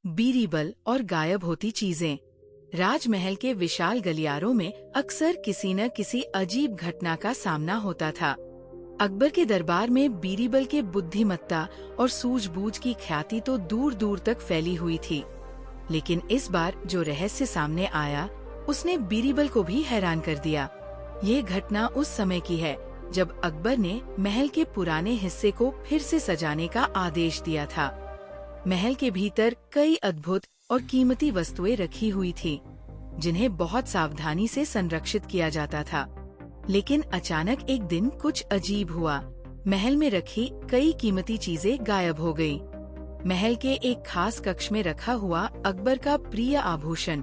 बीरीबल और गायब होती चीजें। राजमहल के विशाल गलियारों में अक्सर किसी न किसी अजीब घटना का सामना होता था। अकबर के दरबार में बीरीबल के बुद्धिमत्ता और सूझबूझ की ख्याति तो दूर दूर तक फैली हुई थी, लेकिन इस बार जो रहस्य सामने आया उसने बीरीबल को भी हैरान कर दिया। ये घटना उस समय की है जब अकबर ने महल के पुराने हिस्से को फिर से सजाने का आदेश दिया था। महल के भीतर कई अद्भुत और कीमती वस्तुएं रखी हुई थी, जिन्हें बहुत सावधानी से संरक्षित किया जाता था। लेकिन अचानक एक दिन कुछ अजीब हुआ। महल में रखी कई कीमती चीजें गायब हो गयी। महल के एक खास कक्ष में रखा हुआ अकबर का प्रिय आभूषण,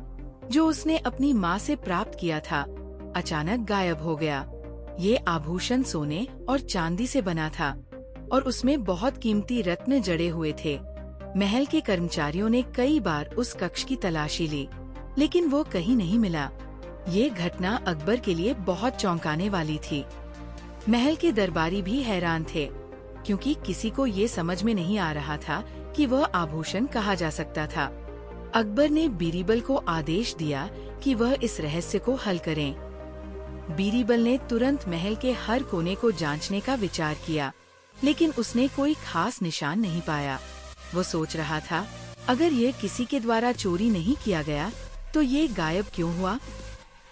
जो उसने अपनी माँ से प्राप्त किया था, अचानक गायब हो गया। ये आभूषण सोने और चांदी से बना था और उसमें बहुत कीमती रत्न जड़े हुए थे। महल के कर्मचारियों ने कई बार उस कक्ष की तलाशी ली, लेकिन वो कहीं नहीं मिला। ये घटना अकबर के लिए बहुत चौंकाने वाली थी। महल के दरबारी भी हैरान थे, क्योंकि किसी को ये समझ में नहीं आ रहा था कि वह आभूषण कहाँ जा सकता था। अकबर ने बीरीबल को आदेश दिया कि वह इस रहस्य को हल करें। बीरीबल ने तुरंत महल के हर कोने को जांचने का विचार किया, लेकिन उसने कोई खास निशान नहीं पाया। वो सोच रहा था, अगर ये किसी के द्वारा चोरी नहीं किया गया तो ये गायब क्यों हुआ।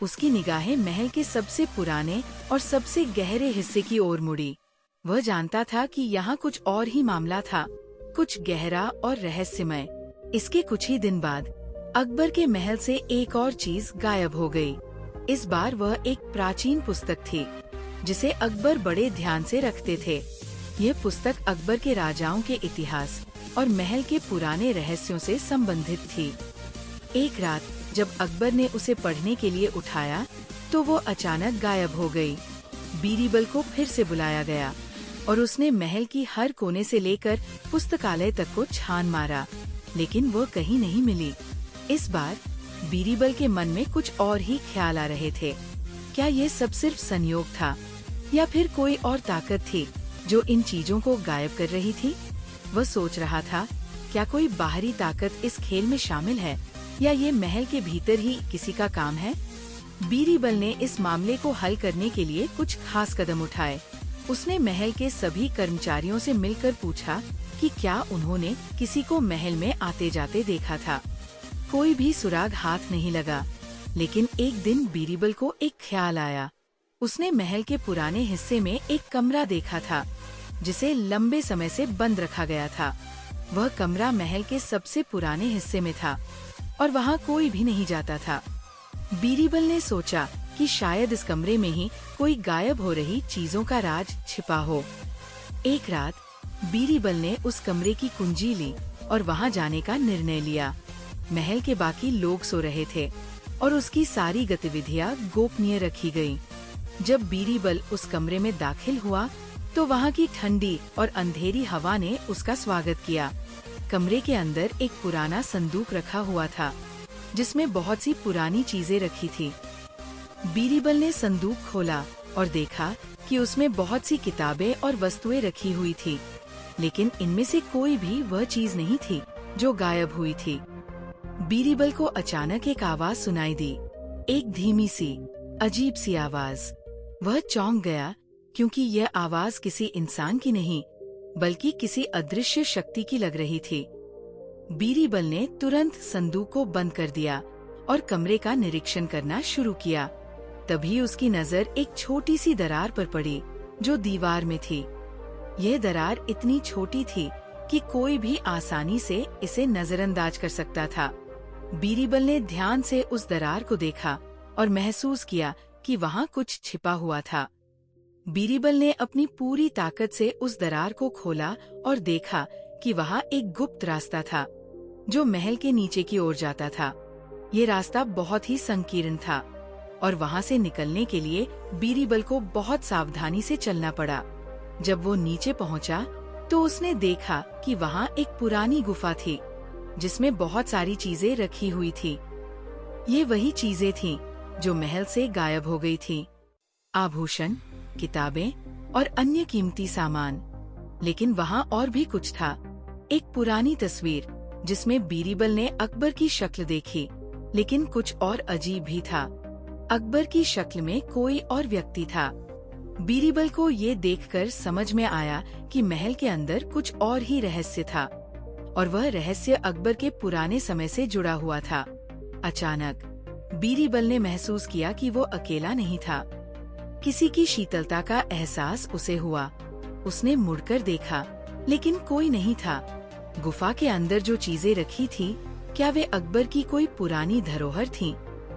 उसकी निगाहें महल के सबसे पुराने और सबसे गहरे हिस्से की ओर मुड़ी। वह जानता था कि यहाँ कुछ और ही मामला था, कुछ गहरा और रहस्यमय। इसके कुछ ही दिन बाद अकबर के महल से एक और चीज गायब हो गई। इस बार वह एक प्राचीन पुस्तक थी, जिसे अकबर बड़े ध्यान से रखते थे। यह पुस्तक अकबर के राजाओं के इतिहास और महल के पुराने रहस्यों से संबंधित थी। एक रात जब अकबर ने उसे पढ़ने के लिए उठाया तो वो अचानक गायब हो गई। बीरीबल को फिर से बुलाया गया और उसने महल की हर कोने से लेकर पुस्तकालय तक को छान मारा, लेकिन वो कहीं नहीं मिली। इस बार बीरीबल के मन में कुछ और ही ख्याल आ रहे थे। क्या ये सब सिर्फ संयोग था, या फिर कोई और ताकत थी जो इन चीजों को गायब कर रही थी। वह सोच रहा था, क्या कोई बाहरी ताकत इस खेल में शामिल है, या ये महल के भीतर ही किसी का काम है। बीरीबल ने इस मामले को हल करने के लिए कुछ खास कदम उठाए। उसने महल के सभी कर्मचारियों से मिलकर पूछा कि क्या उन्होंने किसी को महल में आते जाते देखा था। कोई भी सुराग हाथ नहीं लगा, लेकिन एक दिन बीरीबल को एक ख्याल आया। उसने महल के पुराने हिस्से में एक कमरा देखा था, जिसे लंबे समय से बंद रखा गया था। वह कमरा महल के सबसे पुराने हिस्से में था और वहाँ कोई भी नहीं जाता था। बीरीबल ने सोचा कि शायद इस कमरे में ही कोई गायब हो रही चीजों का राज छिपा हो। एक रात बीरीबल ने उस कमरे की कुंजी ली और वहाँ जाने का निर्णय लिया। महल के बाकी लोग सो रहे थे और उसकी सारी गतिविधियाँ गोपनीय रखी गयी। जब बीरीबल उस कमरे में दाखिल हुआ तो वहाँ की ठंडी और अंधेरी हवा ने उसका स्वागत किया। कमरे के अंदर एक पुराना संदूक रखा हुआ था, जिसमें बहुत सी पुरानी चीजें रखी थी। बीरीबल ने संदूक खोला और देखा कि उसमें बहुत सी किताबें और वस्तुएं रखी हुई थी, लेकिन इनमें से कोई भी वह चीज नहीं थी जो गायब हुई थी। बीरीबल को अचानक एक आवाज सुनाई दी, एक धीमी सी, अजीब सी आवाज। वह चौंक गया, क्योंकि यह आवाज किसी इंसान की नहीं, बल्कि किसी अदृश्य शक्ति की लग रही थी। बीरीबल ने तुरंत संदूक को बंद कर दिया और कमरे का निरीक्षण करना शुरू किया। तभी उसकी नजर एक छोटी सी दरार पर पड़ी, जो दीवार में थी। यह दरार इतनी छोटी थी कि कोई भी आसानी से इसे नजरअंदाज कर सकता था। बीरीबल ने ध्यान से उस दरार को देखा और महसूस किया कि वहाँ कुछ छिपा हुआ था। बीरीबल ने अपनी पूरी ताकत से उस दरार को खोला और देखा कि वहाँ एक गुप्त रास्ता था, जो महल के नीचे की ओर जाता था। ये रास्ता बहुत ही संकीर्ण था और वहाँ से निकलने के लिए बीरीबल को बहुत सावधानी से चलना पड़ा। जब वो नीचे पहुँचा तो उसने देखा कि वहाँ एक पुरानी गुफा थी, जिसमें बहुत सारी चीजें रखी हुई थी। ये वही चीजें थीं जो महल से गायब हो गई थी, आभूषण, किताबें और अन्य कीमती सामान। लेकिन वहाँ और भी कुछ था, एक पुरानी तस्वीर जिसमें बीरबल ने अकबर की शक्ल देखी, लेकिन कुछ और अजीब भी था। अकबर की शक्ल में कोई और व्यक्ति था। बीरबल को ये देखकर समझ में आया कि महल के अंदर कुछ और ही रहस्य था, और वह रहस्य अकबर के पुराने समय से जुड़ा हुआ था। अचानक बीरबल ने महसूस किया कि वो अकेला नहीं था। किसी की शीतलता का एहसास उसे हुआ। उसने मुड़कर देखा, लेकिन कोई नहीं था। गुफा के अंदर जो चीजें रखी थी, क्या वे अकबर की कोई पुरानी धरोहर थीं,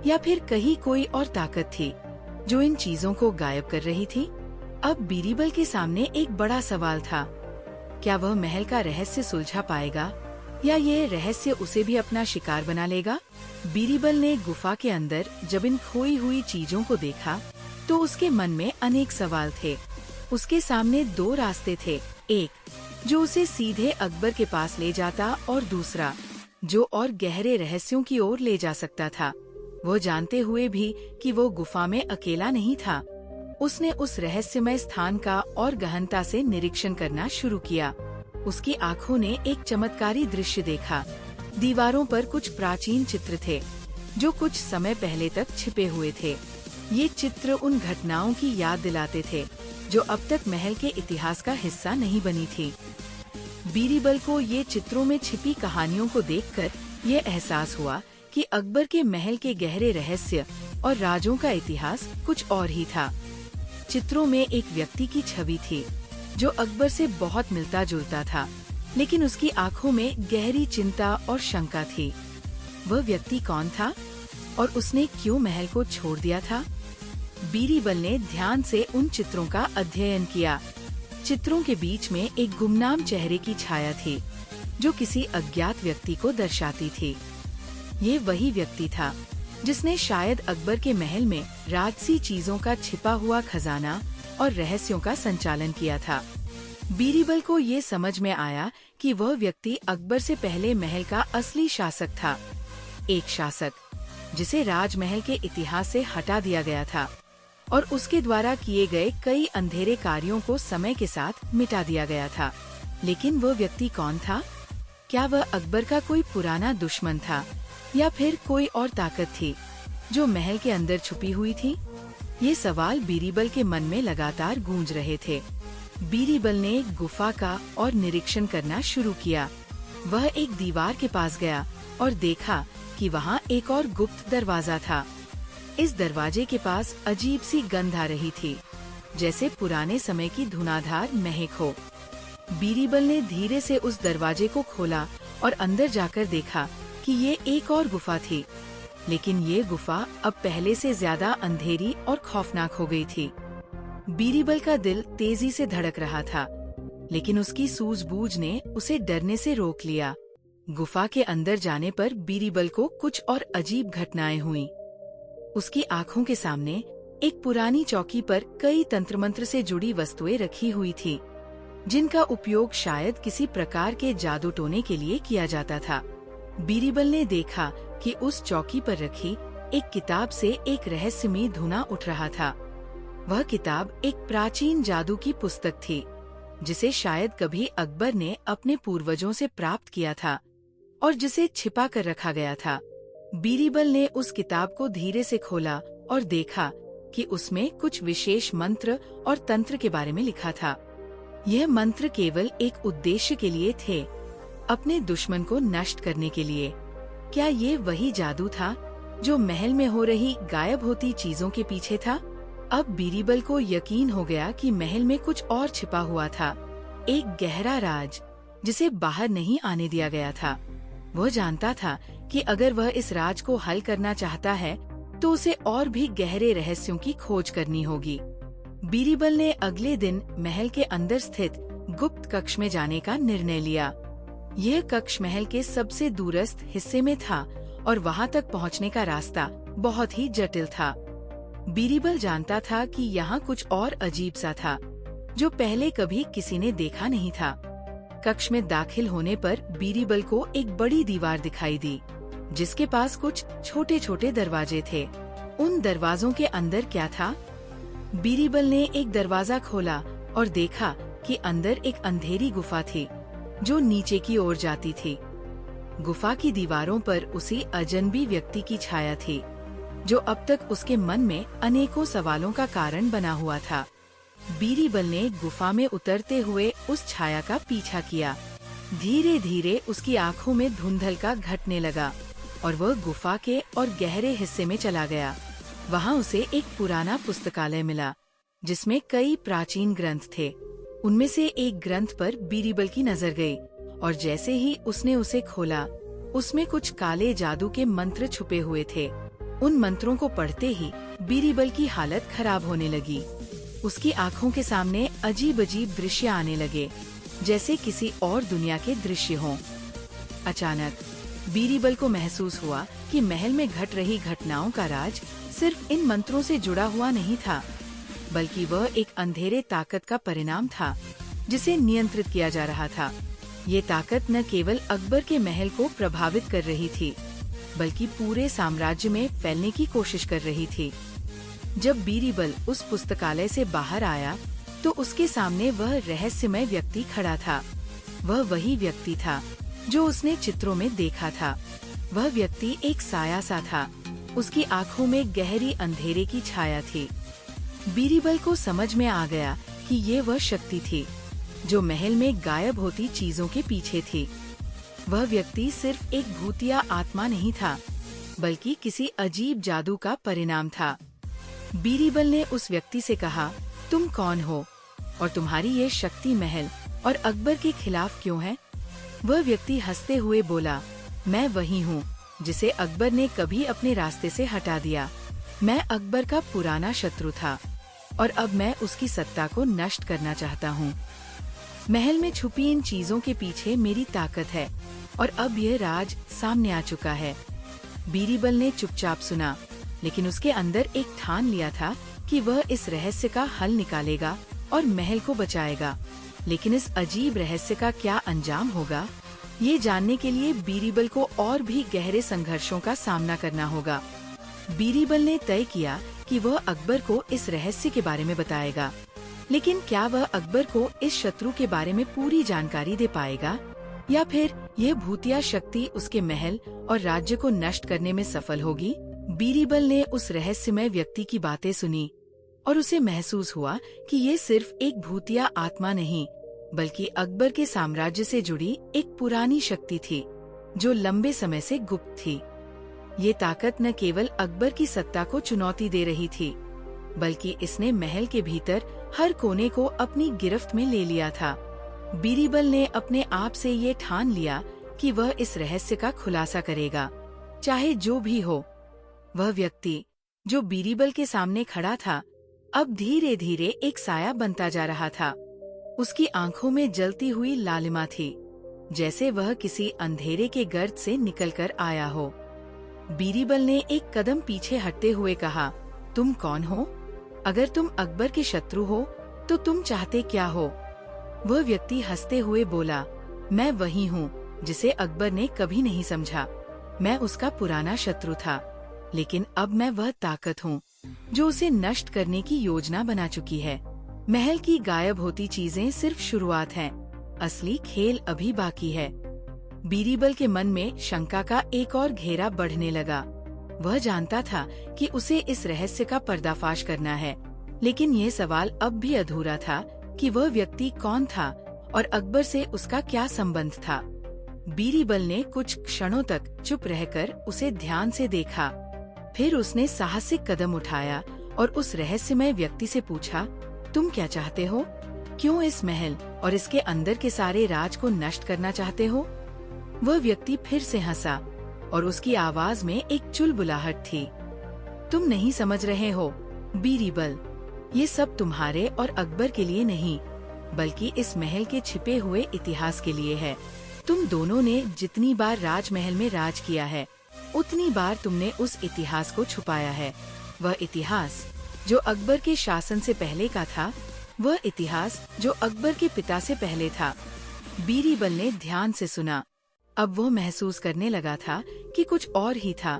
या फिर कहीं कोई और ताकत थी जो इन चीजों को गायब कर रही थी? अब बीरबल के सामने एक बड़ा सवाल था। क्या वह महल का रहस्य सुलझा पाएगा, या ये रहस्य उसे भी अपना शिकार बना लेगा? बीरबल ने गुफा के अंदर जब इन खोई हुई चीजों को देखा, तो उसके मन में अनेक सवाल थे। उसके सामने दो रास्ते थे, एक जो उसे सीधे अकबर के पास ले जाता, और दूसरा जो और गहरे रहस्यों की ओर ले जा सकता था। वो जानते हुए भी कि वो गुफा में अकेला नहीं था, उसने उस रहस्यमय स्थान का और गहनता से निरीक्षण करना शुरू किया। उसकी आंखों ने एक चमत्कारी दृश्य देखा। दीवारों पर कुछ प्राचीन चित्र थे, जो कुछ समय पहले तक छिपे हुए थे। ये चित्र उन घटनाओं की याद दिलाते थे जो अब तक महल के इतिहास का हिस्सा नहीं बनी थी। बीरबल को ये चित्रों में छिपी कहानियों को देखकर ये एहसास हुआ कि अकबर के महल के गहरे रहस्य और राजों का इतिहास कुछ और ही था। चित्रों में एक व्यक्ति की छवि थी जो अकबर से बहुत मिलता जुलता था, लेकिन उसकी आंखों में गहरी चिंता और शंका थी। वह व्यक्ति कौन था और उसने क्यों महल को छोड़ दिया था? बीरबल ने ध्यान से उन चित्रों का अध्ययन किया। चित्रों के बीच में एक गुमनाम चेहरे की छाया थी, जो किसी अज्ञात व्यक्ति को दर्शाती थी। ये वही व्यक्ति था जिसने शायद अकबर के महल में राजसी चीजों का छिपा हुआ खजाना और रहस्यों का संचालन किया था। बीरबल को ये समझ में आया कि वह व्यक्ति अकबर से पहले महल का असली शासक था, एक शासक जिसे राजमहल के इतिहास से हटा दिया गया था और उसके द्वारा किए गए कई अंधेरे कार्यों को समय के साथ मिटा दिया गया था। लेकिन वह व्यक्ति कौन था? क्या वह अकबर का कोई पुराना दुश्मन था, या फिर कोई और ताकत थी जो महल के अंदर छुपी हुई थी? ये सवाल बीरबल के मन में लगातार गूंज रहे थे। बीरबल ने गुफा का और निरीक्षण करना शुरू किया। वह एक दीवार के पास गया और देखा कि वहाँ एक और गुप्त दरवाजा था। इस दरवाजे के पास अजीब सी गंध आ रही थी, जैसे पुराने समय की धुआंधार महक हो। बीरबल ने धीरे से उस दरवाजे को खोला और अंदर जाकर देखा कि ये एक और गुफा थी, लेकिन ये गुफा अब पहले से ज्यादा अंधेरी और खौफनाक हो गई थी। बीरबल का दिल तेजी से धड़क रहा था, लेकिन उसकी सूझबूझ ने उसे डरने से रोक लिया। गुफा के अंदर जाने पर बीरबल को कुछ और अजीब घटनाएं हुईं। उसकी आंखों के सामने एक पुरानी चौकी पर कई तंत्र मंत्र से जुड़ी वस्तुएं रखी हुई थी, जिनका उपयोग शायद किसी प्रकार के जादू टोने के लिए किया जाता था। बीरबल ने देखा कि उस चौकी पर रखी एक किताब से एक रहस्यमयी धुआं उठ रहा था। वह किताब एक प्राचीन जादू की पुस्तक थी, जिसे शायद कभी अकबर ने अपने पूर्वजों से प्राप्त किया था और जिसे छिपा कर रखा गया था। बीरबल ने उस किताब को धीरे से खोला और देखा कि उसमें कुछ विशेष मंत्र और तंत्र के बारे में लिखा था। यह मंत्र केवल एक उद्देश्य के लिए थे, अपने दुश्मन को नष्ट करने के लिए। क्या ये वही जादू था जो महल में हो रही गायब होती चीजों के पीछे था? अब बीरबल को यकीन हो गया कि महल में कुछ और छिपा हुआ था, एक गहरा राज जिसे बाहर नहीं आने दिया गया था। वह जानता था कि अगर वह इस राज को हल करना चाहता है तो उसे और भी गहरे रहस्यों की खोज करनी होगी। बीरबल ने अगले दिन महल के अंदर स्थित गुप्त कक्ष में जाने का निर्णय लिया। यह कक्ष महल के सबसे दूरस्थ हिस्से में था और वहां तक पहुंचने का रास्ता बहुत ही जटिल था। बीरबल जानता था कि यहाँ कुछ और अजीब सा था, जो पहले कभी किसी ने देखा नहीं था। कक्ष में दाखिल होने पर बीरबल को एक बड़ी दीवार दिखाई दी, जिसके पास कुछ छोटे छोटे दरवाजे थे। उन दरवाजों के अंदर क्या था? बीरबल ने एक दरवाजा खोला और देखा कि अंदर एक अंधेरी गुफा थी, जो नीचे की ओर जाती थी। गुफा की दीवारों पर उसी अजनबी व्यक्ति की छाया थी, जो अब तक उसके मन में अनेकों सवालों का कारण बना हुआ था। बीरीबल ने गुफा में उतरते हुए उस छाया का पीछा किया। धीरे धीरे उसकी आंखों में धुंधलका घटने लगा और वह गुफा के और गहरे हिस्से में चला गया। वहाँ उसे एक पुराना पुस्तकालय मिला, जिसमें कई प्राचीन ग्रंथ थे। उनमें से एक ग्रंथ पर बीरीबल की नजर गई और जैसे ही उसने उसे खोला, उसमें कुछ काले जादू के मंत्र छुपे हुए थे। उन मंत्रों को पढ़ते ही बीरीबल की हालत खराब होने लगी। उसकी आंखों के सामने अजीब अजीब दृश्य आने लगे, जैसे किसी और दुनिया के दृश्य हों। अचानक बीरीबल को महसूस हुआ कि महल में घट रही घटनाओं का राज सिर्फ इन मंत्रों से जुड़ा हुआ नहीं था, बल्कि वह एक अंधेरे ताकत का परिणाम था, जिसे नियंत्रित किया जा रहा था। ये ताकत न केवल अकबर के महल को प्रभावित कर रही थी, बल्कि पूरे साम्राज्य में फैलने की कोशिश कर रही थी। जब बीरीबल उस पुस्तकालय से बाहर आया, तो उसके सामने वह रहस्यमय व्यक्ति खड़ा था। वह वही व्यक्ति था जो उसने चित्रों में देखा था। वह व्यक्ति एक साया सा था। उसकी आंखों में गहरी अंधेरे की छाया थी। बीरीबल को समझ में आ गया कि ये वह शक्ति थी जो महल में गायब होती चीजों के पीछे थी। वह व्यक्ति सिर्फ एक भूतिया आत्मा नहीं था, बल्कि किसी अजीब जादू का परिणाम था। बीरीबल ने उस व्यक्ति से कहा, तुम कौन हो और तुम्हारी ये शक्ति महल और अकबर के खिलाफ क्यों है? वह व्यक्ति हंसते हुए बोला, मैं वही हूँ जिसे अकबर ने कभी अपने रास्ते से हटा दिया। मैं अकबर का पुराना शत्रु था और अब मैं उसकी सत्ता को नष्ट करना चाहता हूँ। महल में छुपी इन चीजों के पीछे मेरी ताकत है और अब यह राज सामने आ चुका है। बीरीबल ने चुपचाप सुना, लेकिन उसके अंदर एक ठान लिया था कि वह इस रहस्य का हल निकालेगा और महल को बचाएगा। लेकिन इस अजीब रहस्य का क्या अंजाम होगा, ये जानने के लिए बीरीबल को और भी गहरे संघर्षों का सामना करना होगा। बीरीबल ने तय किया कि वह अकबर को इस रहस्य के बारे में बताएगा, लेकिन क्या वह अकबर को इस शत्रु के बारे में पूरी जानकारी दे पाएगा, या फिर यह भूतिया शक्ति उसके महल और राज्य को नष्ट करने में सफल होगी? बीरीबल ने उस रहस्यमय व्यक्ति की बातें सुनी और उसे महसूस हुआ कि ये सिर्फ एक भूतिया आत्मा नहीं, बल्कि अकबर के साम्राज्य से जुड़ी एक पुरानी शक्ति थी, जो लंबे समय से गुप्त थी। ये ताकत न केवल अकबर की सत्ता को चुनौती दे रही थी, बल्कि इसने महल के भीतर हर कोने को अपनी गिरफ्त में ले लिया था। बीरीबल ने अपने आप से ये ठान लिया कि वह इस रहस्य का खुलासा करेगा, चाहे जो भी हो। वह व्यक्ति जो बीरीबल के सामने खड़ा था, अब धीरे धीरे एक साया बनता जा रहा था। उसकी आंखों में जलती हुई लालिमा थी, जैसे वह किसी अंधेरे के गर्त से निकलकर आया हो। बीरीबल ने एक कदम पीछे हटते हुए कहा, तुम कौन हो? अगर तुम अकबर के शत्रु हो, तो तुम चाहते क्या हो? वह व्यक्ति हंसते हुए बोला, मैं वही हूँ जिसे अकबर ने कभी नहीं समझा। मैं उसका पुराना शत्रु था, लेकिन अब मैं वह ताकत हूँ जो उसे नष्ट करने की योजना बना चुकी है। महल की गायब होती चीजें सिर्फ शुरुआत हैं, असली खेल अभी बाकी है। बीरीबल के मन में शंका का एक और घेरा बढ़ने लगा। वह जानता था कि उसे इस रहस्य का पर्दाफाश करना है, लेकिन यह सवाल अब भी अधूरा था कि वह व्यक्ति कौन था और अकबर से उसका क्या संबंध था। बीरीबल ने कुछ क्षणों तक चुप रहकर उसे ध्यान से देखा। फिर उसने साहसिक कदम उठाया और उस रहस्यमय व्यक्ति से पूछा, तुम क्या चाहते हो? क्यों इस महल और इसके अंदर के सारे राज को नष्ट करना चाहते हो? वह व्यक्ति फिर से हंसा और उसकी आवाज में एक चुलबुलाहट थी। तुम नहीं समझ रहे हो बीरीबल, ये सब तुम्हारे और अकबर के लिए नहीं, बल्कि इस महल के छिपे हुए इतिहास के लिए है। तुम दोनों ने जितनी बार राजमहल में राज किया है, उतनी बार तुमने उस इतिहास को छुपाया है। वह इतिहास जो अकबर के शासन से पहले का था, वह इतिहास जो अकबर के पिता से पहले था। बीरीबल ने ध्यान से सुना। अब वो महसूस करने लगा था कि कुछ और ही था,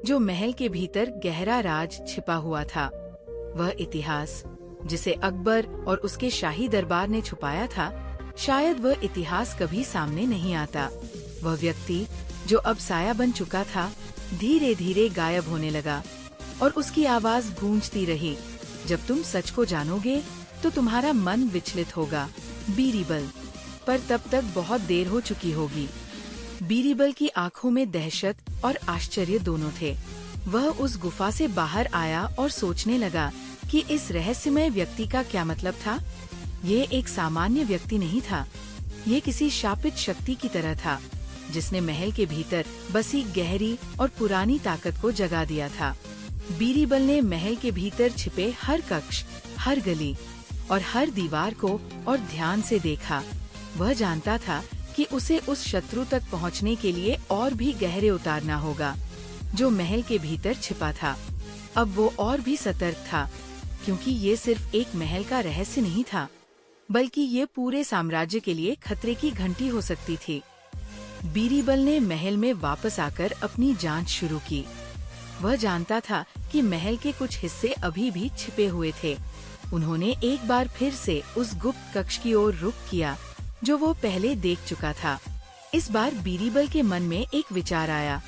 जो महल के भीतर गहरा राज छिपा हुआ था। वह इतिहास जिसे अकबर और उसके शाही दरबार ने छुपाया था, शायद वह इतिहास कभी सामने नहीं आता। वह व्यक्ति जो अब साया बन चुका था, धीरे धीरे गायब होने लगा और उसकी आवाज गूंजती रही, जब तुम सच को जानोगे तो तुम्हारा मन विचलित होगा, बीरबल। पर तब तक बहुत देर हो चुकी होगी। बीरबल की आंखों में दहशत और आश्चर्य दोनों थे। वह उस गुफा से बाहर आया और सोचने लगा कि इस रहस्यमय व्यक्ति का क्या मतलब था। ये एक सामान्य व्यक्ति नहीं था, ये किसी शापित शक्ति की तरह था, जिसने महल के भीतर बसी गहरी और पुरानी ताकत को जगा दिया था। बीरबल ने महल के भीतर छिपे हर कक्ष, हर गली और हर दीवार को और ध्यान से देखा। वह जानता था कि उसे उस शत्रु तक पहुंचने के लिए और भी गहरे उतारना होगा, जो महल के भीतर छिपा था। अब वो और भी सतर्क था, क्योंकि ये सिर्फ एक महल का रहस्य नहीं था, बल्कि ये पूरे साम्राज्य के लिए खतरे की घंटी हो सकती थी। बीरबल ने महल में वापस आकर अपनी जांच शुरू की। वह जानता था कि महल के कुछ हिस्से अभी भी छिपे हुए थे। उन्होंने एक बार फिर से उस गुप्त कक्ष की ओर रुख किया, जो वो पहले देख चुका था। इस बार बीरबल के मन में एक विचार आया।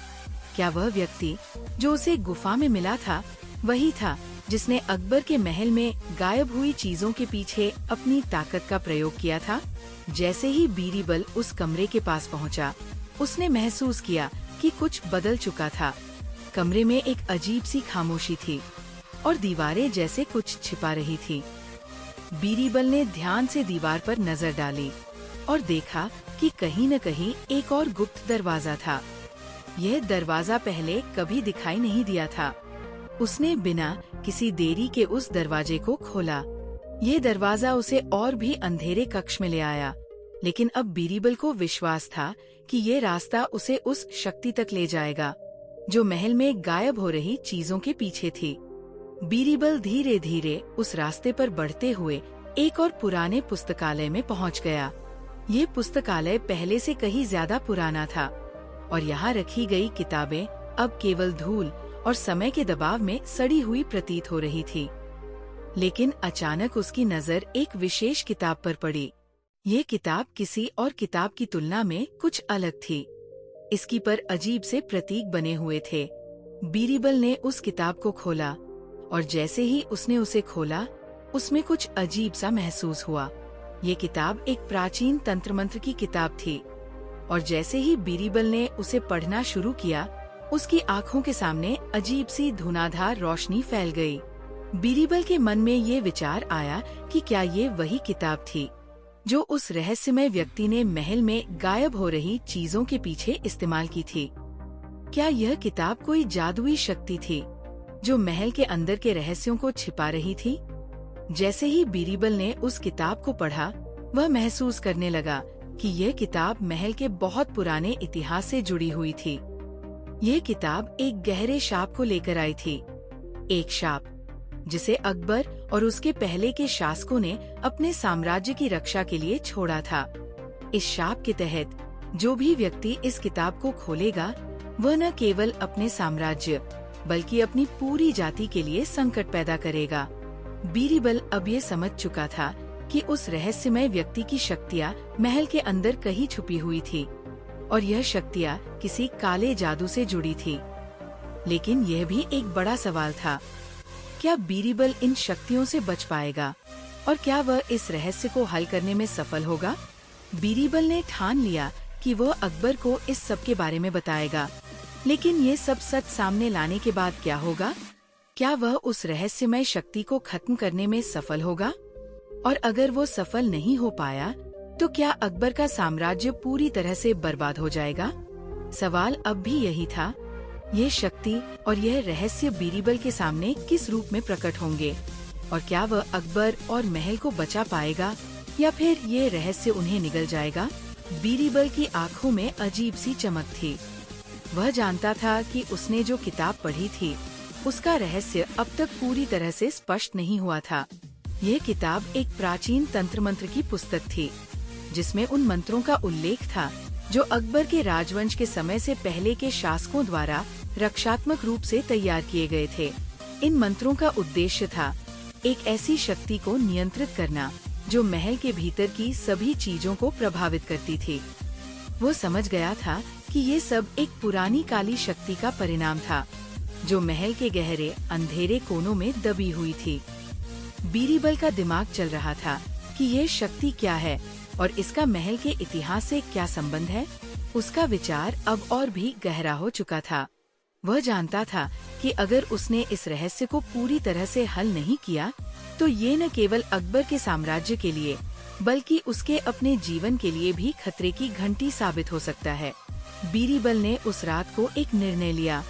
क्या वह व्यक्ति जो उसे गुफा में मिला था, वही था जिसने अकबर के महल में गायब हुई चीजों के पीछे अपनी ताकत का प्रयोग किया था? जैसे ही बीरबल उस कमरे के पास पहुंचा, उसने महसूस किया कि कुछ बदल चुका था। कमरे में एक अजीब सी खामोशी थी और दीवारें जैसे कुछ छिपा रही थी। बीरबल ने ध्यान से दीवार पर नजर डाली और देखा कि कहीं न कहीं एक और गुप्त दरवाजा था। यह दरवाजा पहले कभी दिखाई नहीं दिया था। उसने बिना किसी देरी के उस दरवाजे को खोला। ये दरवाजा उसे और भी अंधेरे कक्ष में ले आया, लेकिन अब बीरबल को विश्वास था कि ये रास्ता उसे उस शक्ति तक ले जाएगा, जो महल में गायब हो रही चीजों के पीछे थी। बीरबल धीरे धीरे उस रास्ते पर बढ़ते हुए एक और पुराने पुस्तकालय में पहुंच गया। ये पुस्तकालय पहले से कहीं ज्यादा पुराना था और यहाँ रखी गई किताबें अब केवल धूल और समय के दबाव में सड़ी हुई प्रतीत हो रही थी। लेकिन अचानक उसकी नजर एक विशेष किताब पर पड़ी। ये किताब किसी और किताब की तुलना में कुछ अलग थी। इसकी पर अजीब से प्रतीक बने हुए थे। बीरबल ने उस किताब को खोला और जैसे ही उसने उसे खोला, उसमें कुछ अजीब सा महसूस हुआ। ये किताब एक प्राचीन तंत्र मंत्र की किताब थी और जैसे ही बीरबल ने उसे पढ़ना शुरू किया, उसकी आंखों के सामने अजीब सी धुआंधार रोशनी फैल गई। बीरबल के मन में ये विचार आया कि क्या ये वही किताब थी जो उस रहस्यमय व्यक्ति ने महल में गायब हो रही चीजों के पीछे इस्तेमाल की थी। क्या यह किताब कोई जादुई शक्ति थी जो महल के अंदर के रहस्यों को छिपा रही थी? जैसे ही बीरबल ने उस किताब को पढ़ा, वह महसूस करने लगा कि यह किताब महल के बहुत पुराने इतिहास से जुड़ी हुई थी। यह किताब एक गहरे शाप को लेकर आई थी, एक शाप जिसे अकबर और उसके पहले के शासकों ने अपने साम्राज्य की रक्षा के लिए छोड़ा था। इस शाप के तहत जो भी व्यक्ति इस किताब को खोलेगा, वह न केवल अपने साम्राज्य बल्कि अपनी पूरी जाति के लिए संकट पैदा करेगा। बीरबल अब ये समझ चुका था कि उस रहस्यमय व्यक्ति की शक्तियाँ महल के अंदर कहीं छुपी हुई थी और यह शक्तियाँ किसी काले जादू से जुड़ी थी। लेकिन यह भी एक बड़ा सवाल था, क्या बीरबल इन शक्तियों से बच पाएगा और क्या वह इस रहस्य को हल करने में सफल होगा? बीरबल ने ठान लिया कि वह अकबर को इस सब के बारे में बताएगा, लेकिन ये सब सच सामने लाने के बाद क्या होगा? क्या वह उस रहस्यमय शक्ति को खत्म करने में सफल होगा? और अगर वो सफल नहीं हो पाया, तो क्या अकबर का साम्राज्य पूरी तरह से बर्बाद हो जाएगा? सवाल अब भी यही था, ये शक्ति और यह रहस्य बीरबल के सामने किस रूप में प्रकट होंगे और क्या वह अकबर और महल को बचा पाएगा या फिर ये रहस्य उन्हें निगल जाएगा? बीरबल की आंखों में अजीब सी चमक थी। वह जानता था कि उसने जो किताब पढ़ी थी, उसका रहस्य अब तक पूरी तरह से स्पष्ट नहीं हुआ था। यह किताब एक प्राचीन तंत्र मंत्र की पुस्तक थी, जिसमें उन मंत्रों का उल्लेख था जो अकबर के राजवंश के समय से पहले के शासकों द्वारा रक्षात्मक रूप से तैयार किए गए थे। इन मंत्रों का उद्देश्य था एक ऐसी शक्ति को नियंत्रित करना जो महल के भीतर की सभी चीजों को प्रभावित करती थी। वो समझ गया था कि ये सब एक पुरानी काली शक्ति का परिणाम था, जो महल के गहरे अंधेरे कोनों में दबी हुई थी। बीरबल का दिमाग चल रहा था कि ये शक्ति क्या है और इसका महल के इतिहास से क्या संबंध है। उसका विचार अब और भी गहरा हो चुका था। वह जानता था कि अगर उसने इस रहस्य को पूरी तरह से हल नहीं किया, तो ये न केवल अकबर के साम्राज्य के लिए, बल्कि उसके अपने जीवन के लिए भी खतरे की घंटी साबित हो सकता है। बीरबल ने उस रात को एक निर्णय लिया।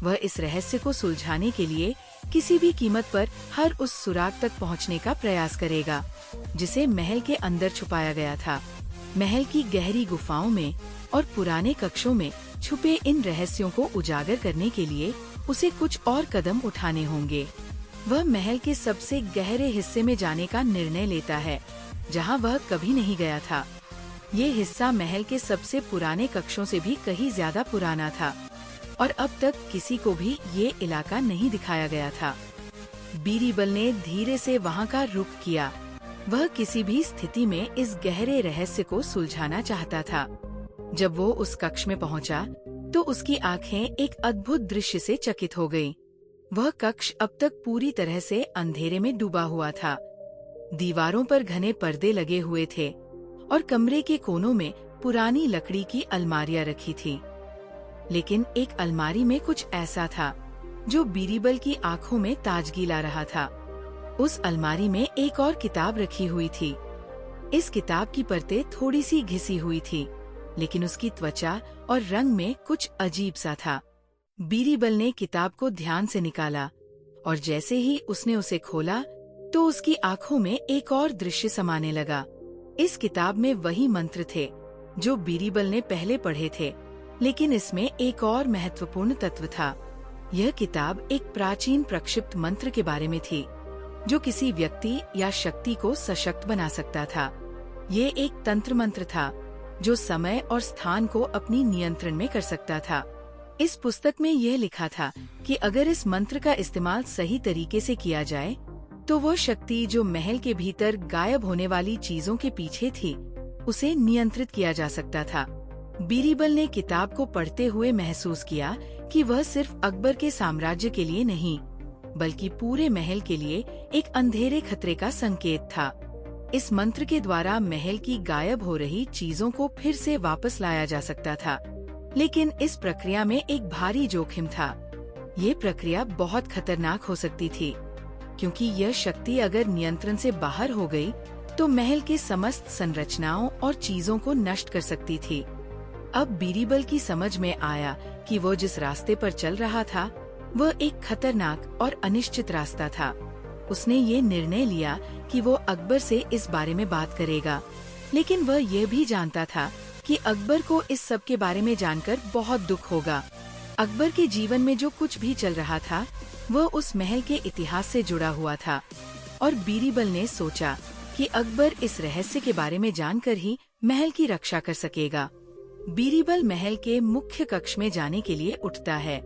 वह इस रहस्य को सुलझाने के लिए किसी भी कीमत पर हर उस सुराग तक पहुंचने का प्रयास करेगा, जिसे महल के अंदर छुपाया गया था। महल की गहरी गुफाओं में और पुराने कक्षों में छुपे इन रहस्यों को उजागर करने के लिए उसे कुछ और कदम उठाने होंगे। वह महल के सबसे गहरे हिस्से में जाने का निर्णय लेता है, जहां वह कभी नहीं गया था। ये हिस्सा महल के सबसे पुराने कक्षों से भी कहीं ज्यादा पुराना था और अब तक किसी को भी ये इलाका नहीं दिखाया गया था। बीरबल ने धीरे से वहां का रुख किया। वह किसी भी स्थिति में इस गहरे रहस्य को सुलझाना चाहता था। जब वो उस कक्ष में पहुंचा, तो उसकी आंखें एक अद्भुत दृश्य से चकित हो गईं। वह कक्ष अब तक पूरी तरह से अंधेरे में डूबा हुआ था। दीवारों पर घने पर्दे लगे हुए थे और कमरे के कोनों में पुरानी लकड़ी की अलमारियां रखी थी। लेकिन एक अलमारी में कुछ ऐसा था जो बीरबल की आंखों में ताजगी ला रहा था। उस अलमारी में एक और किताब रखी हुई थी। इस किताब की परतें थोड़ी सी घिसी हुई थी, लेकिन उसकी त्वचा और रंग में कुछ अजीब सा था। बीरबल ने किताब को ध्यान से निकाला और जैसे ही उसने उसे खोला, तो उसकी आंखों में एक और दृश्य समाने लगा। इस किताब में वही मंत्र थे जो बीरबल ने पहले पढ़े थे, लेकिन इसमें एक और महत्वपूर्ण तत्व था। यह किताब एक प्राचीन प्रक्षिप्त मंत्र के बारे में थी, जो किसी व्यक्ति या शक्ति को सशक्त बना सकता था। ये एक तंत्र मंत्र था जो समय और स्थान को अपनी नियंत्रण में कर सकता था। इस पुस्तक में यह लिखा था कि अगर इस मंत्र का इस्तेमाल सही तरीके से किया जाए, तो वो शक्ति जो महल के भीतर गायब होने वाली चीजों के पीछे थी, उसे नियंत्रित किया जा सकता था। बीरबल ने किताब को पढ़ते हुए महसूस किया कि वह सिर्फ अकबर के साम्राज्य के लिए नहीं, बल्कि पूरे महल के लिए एक अंधेरे खतरे का संकेत था। इस मंत्र के द्वारा महल की गायब हो रही चीजों को फिर से वापस लाया जा सकता था, लेकिन इस प्रक्रिया में एक भारी जोखिम था। ये प्रक्रिया बहुत खतरनाक हो सकती थी, क्योंकि यह शक्ति अगर नियंत्रण से बाहर हो गई, तो महल के समस्त संरचनाओं और चीजों को नष्ट कर सकती थी। अब बीरबल की समझ में आया कि वो जिस रास्ते पर चल रहा था, वह एक खतरनाक और अनिश्चित रास्ता था। उसने ये निर्णय लिया कि वो अकबर से इस बारे में बात करेगा, लेकिन वह यह भी जानता था कि अकबर को इस सब के बारे में जानकर बहुत दुख होगा। अकबर के जीवन में जो कुछ भी चल रहा था, वह उस महल के इतिहास से जुड़ा हुआ था, और बीरबल ने सोचा कि अकबर इस रहस्य के बारे में जानकर ही महल की रक्षा कर सकेगा। बीरबल महल के मुख्य कक्ष में जाने के लिए उठता है।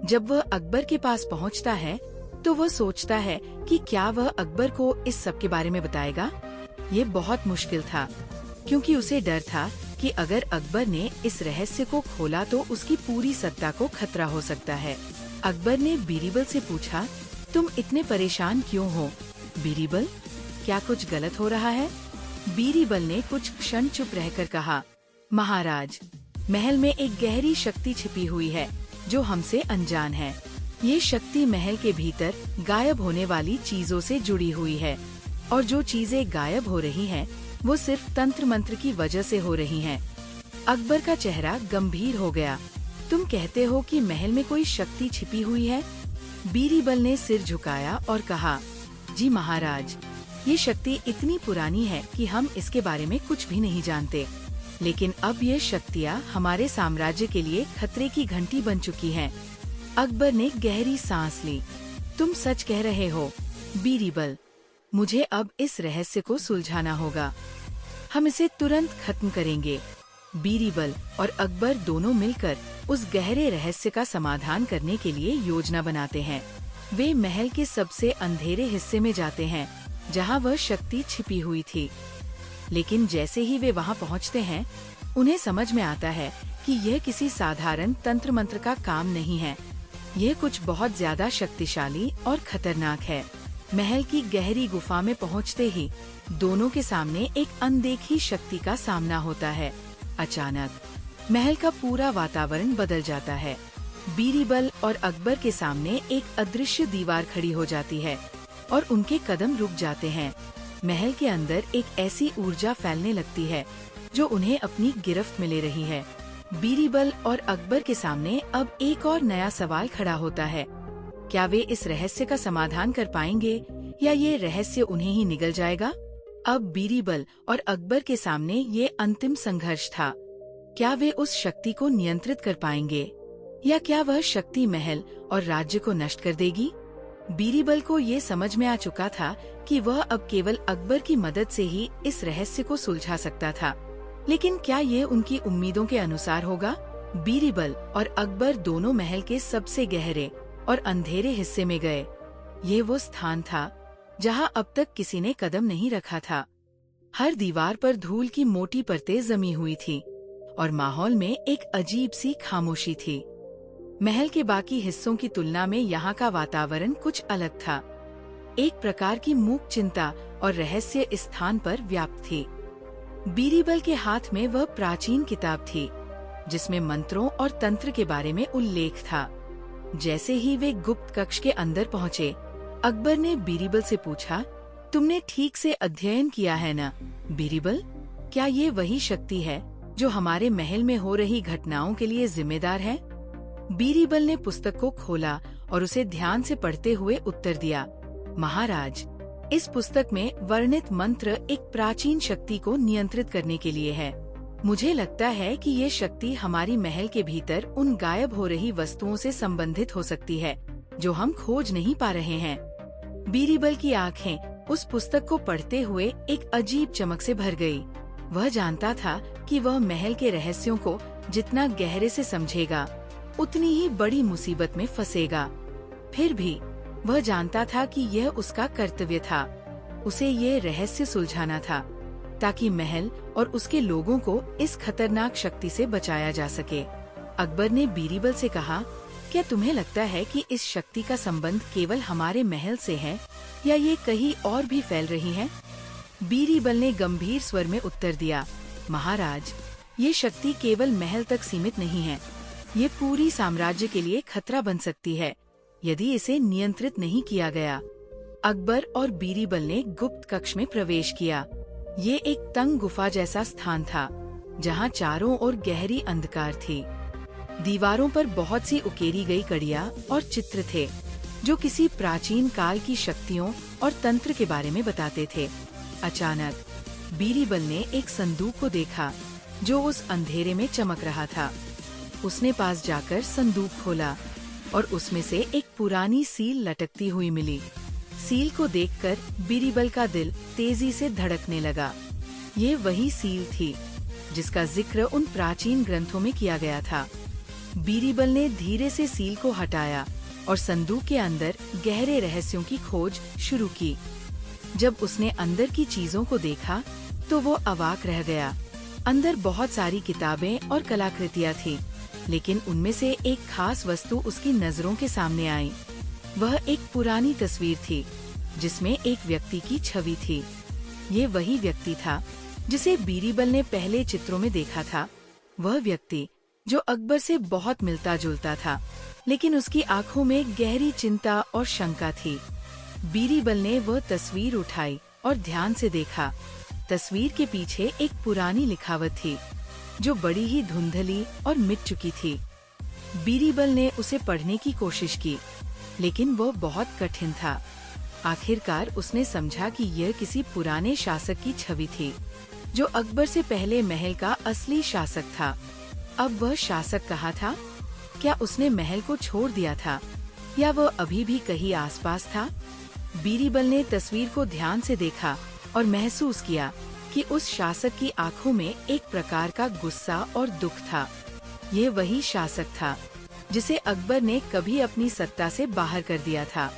जब वह अकबर के पास पहुंचता है, तो वह सोचता है कि क्या वह अकबर को इस सब के बारे में बताएगा। ये बहुत मुश्किल था, क्योंकि उसे डर था कि अगर अकबर ने इस रहस्य को खोला तो उसकी पूरी सत्ता को खतरा हो सकता है। अकबर ने बीरबल से पूछा, तुम इतने परेशान क्यों हो बीरबल? क्या कुछ गलत हो रहा है? बीरबल ने कुछ क्षण चुप रहकर कहा, महाराज, महल में एक गहरी शक्ति छिपी हुई है जो हमसे अनजान है। ये शक्ति महल के भीतर गायब होने वाली चीजों से जुड़ी हुई है, और जो चीजें गायब हो रही हैं, वो सिर्फ तंत्र मंत्र की वजह से हो रही हैं। अकबर का चेहरा गंभीर हो गया। तुम कहते हो कि महल में कोई शक्ति छिपी हुई है? बीरबल ने सिर झुकाया और कहा, जी महाराज, ये शक्ति इतनी पुरानी है कि हम इसके बारे में कुछ भी नहीं जानते, लेकिन अब ये शक्तियाँ हमारे साम्राज्य के लिए खतरे की घंटी बन चुकी हैं। अकबर ने गहरी सांस ली। तुम सच कह रहे हो बीरबल, मुझे अब इस रहस्य को सुलझाना होगा। हम इसे तुरंत खत्म करेंगे। बीरबल और अकबर दोनों मिलकर उस गहरे रहस्य का समाधान करने के लिए योजना बनाते हैं। वे महल के सबसे अंधेरे हिस्से में जाते हैं, जहां वह शक्ति छिपी हुई थी। लेकिन जैसे ही वे वहां पहुंचते हैं, उन्हें समझ में आता है कि यह किसी साधारण तंत्र मंत्र का काम नहीं है, यह कुछ बहुत ज्यादा शक्तिशाली और खतरनाक है। महल की गहरी गुफा में पहुंचते ही दोनों के सामने एक अनदेखी शक्ति का सामना होता है। अचानक महल का पूरा वातावरण बदल जाता है। बीरबल और अकबर के सामने एक अदृश्य दीवार खड़ी हो जाती है और उनके कदम रुक जाते हैं। महल के अंदर एक ऐसी ऊर्जा फैलने लगती है जो उन्हें अपनी गिरफ्त में ले रही है। बीरबल और अकबर के सामने अब एक और नया सवाल खड़ा होता है। क्या वे इस रहस्य का समाधान कर पाएंगे या ये रहस्य उन्हें ही निगल जाएगा? अब बीरबल और अकबर के सामने ये अंतिम संघर्ष था। क्या वे उस शक्ति को नियंत्रित कर पाएंगे या क्या वह शक्ति महल और राज्य को नष्ट कर देगी? बीरबल को ये समझ में आ चुका था कि वह अब केवल अकबर की मदद से ही इस रहस्य को सुलझा सकता था, लेकिन क्या ये उनकी उम्मीदों के अनुसार होगा? बीरबल और अकबर दोनों महल के सबसे गहरे और अंधेरे हिस्से में गए। ये वो स्थान था जहां अब तक किसी ने कदम नहीं रखा था। हर दीवार पर धूल की मोटी परतें जमी हुई थी और माहौल में एक अजीब सी खामोशी थी। महल के बाकी हिस्सों की तुलना में यहाँ का वातावरण कुछ अलग था। एक प्रकार की मूक चिंता और रहस्य इस स्थान पर व्याप्त थी। बीरबल के हाथ में वह प्राचीन किताब थी जिसमें मंत्रों और तंत्र के बारे में उल्लेख था। जैसे ही वे गुप्त कक्ष के अंदर पहुँचे, अकबर ने बीरबल से पूछा, तुमने ठीक से अध्ययन किया है न? बीरबल, क्या ये वही शक्ति है जो हमारे महल में हो रही घटनाओं के लिए जिम्मेदार है? बीरबल ने पुस्तक को खोला और उसे ध्यान से पढ़ते हुए उत्तर दिया, महाराज, इस पुस्तक में वर्णित मंत्र एक प्राचीन शक्ति को नियंत्रित करने के लिए है। मुझे लगता है कि ये शक्ति हमारी महल के भीतर उन गायब हो रही वस्तुओं से संबंधित हो सकती है जो हम खोज नहीं पा रहे हैं। बीरबल की आंखें उस पुस्तक को पढ़ते हुए एक अजीब चमक से भर गई। वह जानता था कि वह महल के रहस्यों को जितना गहरे से समझेगा, उतनी ही बड़ी मुसीबत में फंसेगा। फिर भी वह जानता था कि यह उसका कर्तव्य था। उसे ये रहस्य सुलझाना था ताकि महल और उसके लोगों को इस खतरनाक शक्ति से बचाया जा सके। अकबर ने बीरबल से कहा, क्या तुम्हें लगता है कि इस शक्ति का संबंध केवल हमारे महल से है या ये कहीं और भी फैल रही है? बीरबल ने गंभीर स्वर में उत्तर दिया, महाराज, ये शक्ति केवल महल तक सीमित नहीं है। ये पूरी साम्राज्य के लिए खतरा बन सकती है यदि इसे नियंत्रित नहीं किया गया। अकबर और बीरबल ने गुप्त कक्ष में प्रवेश किया। ये एक तंग गुफा जैसा स्थान था जहाँ चारों ओर गहरी अंधकार थी। दीवारों पर बहुत सी उकेरी गई कड़ियाँ और चित्र थे जो किसी प्राचीन काल की शक्तियों और तंत्र के बारे में बताते थे। अचानक बीरबल ने एक संदूक को देखा जो उस अंधेरे में चमक रहा था। उसने पास जाकर संदूक खोला और उसमें से एक पुरानी सील लटकती हुई मिली। सील को देखकर बीरबल का दिल तेजी से धड़कने लगा। ये वही सील थी जिसका जिक्र उन प्राचीन ग्रंथों में किया गया था। बीरबल ने धीरे से सील को हटाया और संदूक के अंदर गहरे रहस्यों की खोज शुरू की। जब उसने अंदर की चीजों को देखा तो वो अवाक रह गया। अंदर बहुत सारी किताबें और कलाकृतियाँ थी, लेकिन उनमें से एक खास वस्तु उसकी नजरों के सामने आई। वह एक पुरानी तस्वीर थी जिसमें एक व्यक्ति की छवि थी। ये वही व्यक्ति था जिसे बीरबल ने पहले चित्रों में देखा था। वह व्यक्ति जो अकबर से बहुत मिलता जुलता था, लेकिन उसकी आंखों में गहरी चिंता और शंका थी। बीरबल ने वह तस्वीर उठाई और ध्यान से देखा। तस्वीर के पीछे एक पुरानी लिखावट थी जो बड़ी ही धुंधली और मिट चुकी थी। बीरबल ने उसे पढ़ने की कोशिश की, लेकिन वो बहुत कठिन था। आखिरकार उसने समझा कि यह किसी पुराने शासक की छवि थी जो अकबर से पहले महल का असली शासक था। अब वह शासक कहाँ था? क्या उसने महल को छोड़ दिया था या वह अभी भी कहीं आसपास था? बीरबल ने तस्वीर को ध्यान से देखा और महसूस किया कि उस शासक की आंखों में एक प्रकार का गुस्सा और दुख था। ये वही शासक था जिसे अकबर ने कभी अपनी सत्ता से बाहर कर दिया था।